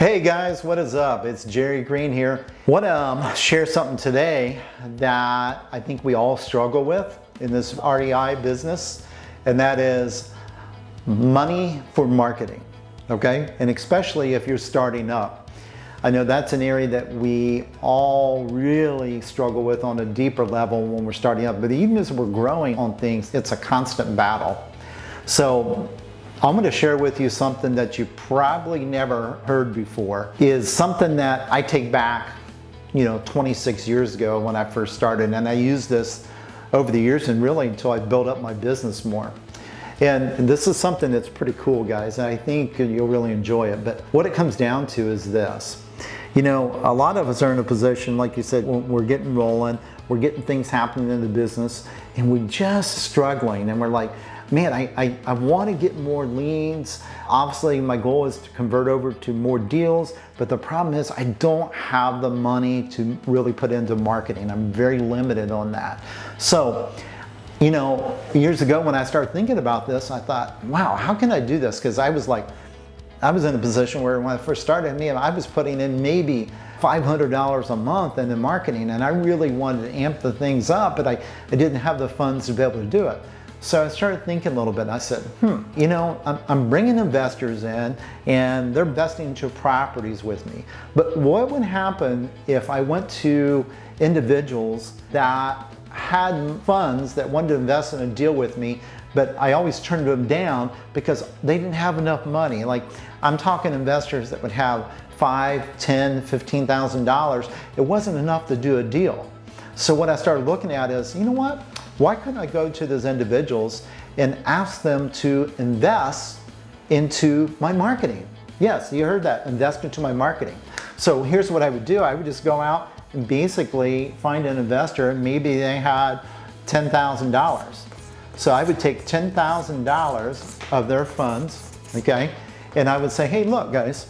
Hey guys, what is up? It's Jerry Green here. Want to share something today that I think we all struggle with in this REI business, and that is money for marketing, okay? And especially if you're starting up. I know that's an area that we all really struggle with on a deeper level when we're starting up, but even as we're growing on things, it's a constant battle. So I'm going to share with you something that you probably never heard before. Is something that I take back, 26 years ago when I first started, and I used this over the years and really until I built up my business more. And this is something that's pretty cool, guys, and I think you'll really enjoy it. But what it comes down to is this. A lot of us are in a position, like you said, we're getting rolling, we're getting things happening in the business, and we're just struggling, and we're like, man, I want to get more leads. Obviously, my goal is to convert over to more deals, but the problem is I don't have the money to really put into marketing. I'm very limited on that. So, years ago when I started thinking about this, I thought, wow, how can I do this? Because I was in a position where when I first started, I was putting in maybe $500 a month into marketing, and I really wanted to amp the things up, but I didn't have the funds to be able to do it. So I started thinking a little bit, and I said, I'm bringing investors in, and they're investing into properties with me. But what would happen if I went to individuals that had funds that wanted to invest in a deal with me, but I always turned them down because they didn't have enough money? Like, I'm talking investors that would have $5,000, $10,000, $15,000. It wasn't enough to do a deal. So what I started looking at is, why couldn't I go to those individuals and ask them to invest into my marketing? Yes, you heard that, invest into my marketing. So here's what I would do. I would just go out and basically find an investor, and maybe they had $10,000. So I would take $10,000 of their funds, okay? And I would say, hey, look, guys,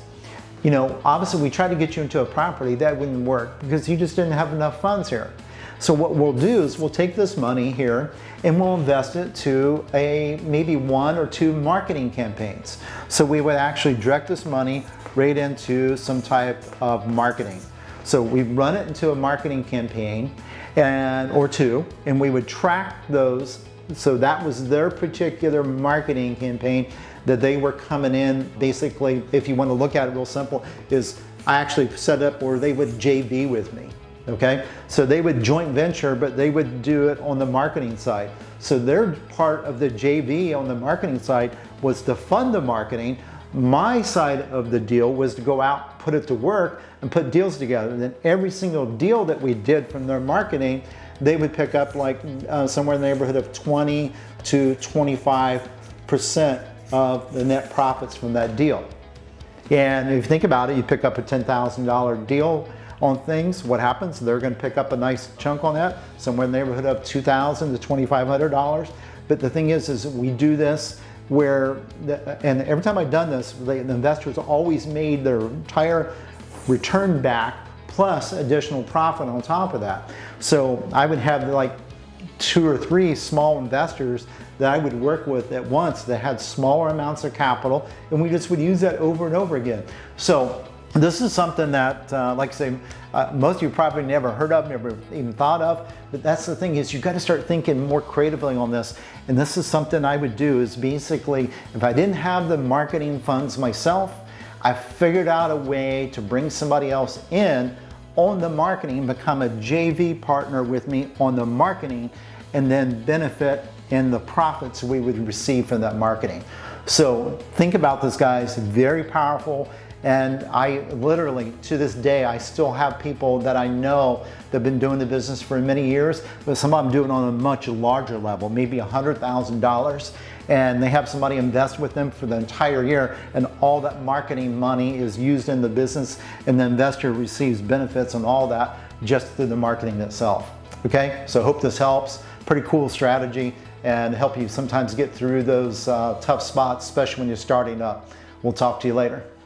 obviously we tried to get you into a property that wouldn't work because you just didn't have enough funds here. So what we'll do is we'll take this money here and we'll invest it to maybe 1 or 2 marketing campaigns. So we would actually direct this money right into some type of marketing. So we run it into a marketing campaign or 2, and we would track those. So that was their particular marketing campaign that they were coming in. Basically, if you want to look at it real simple, is I actually set up where they would JV with me. Okay, so they would joint venture, but they would do it on the marketing side. So their part of the JV on the marketing side was to fund the marketing. My side of the deal was to go out, put it to work, and put deals together. And then every single deal that we did from their marketing, they would pick up somewhere in the neighborhood of 20 to 25% of the net profits from that deal. And if you think about it, you pick up a $10,000 deal on things, what happens? They're going to pick up a nice chunk on that, somewhere in the neighborhood of $2,000 to $2,500. But the thing is we do this and every time I've done this, the investors always made their entire return back plus additional profit on top of that. So I would have 2 or 3 small investors that I would work with at once that had smaller amounts of capital, and we just would use that over and over again. So this is something that, like I say, most of you probably never heard of, never even thought of, but that's the thing is you've got to start thinking more creatively on this. And this is something I would do is basically, if I didn't have the marketing funds myself, I figured out a way to bring somebody else in on the marketing, become a JV partner with me on the marketing, and then benefit in the profits we would receive from that marketing. So think about this, guys, very powerful. And I literally, to this day, I still have people that I know that have been doing the business for many years, but some of them do it on a much larger level, maybe $100,000, and they have somebody invest with them for the entire year, and all that marketing money is used in the business, and the investor receives benefits on all that just through the marketing itself. Okay, so I hope this helps. Pretty cool strategy, and help you sometimes get through those tough spots, especially when you're starting up. We'll talk to you later.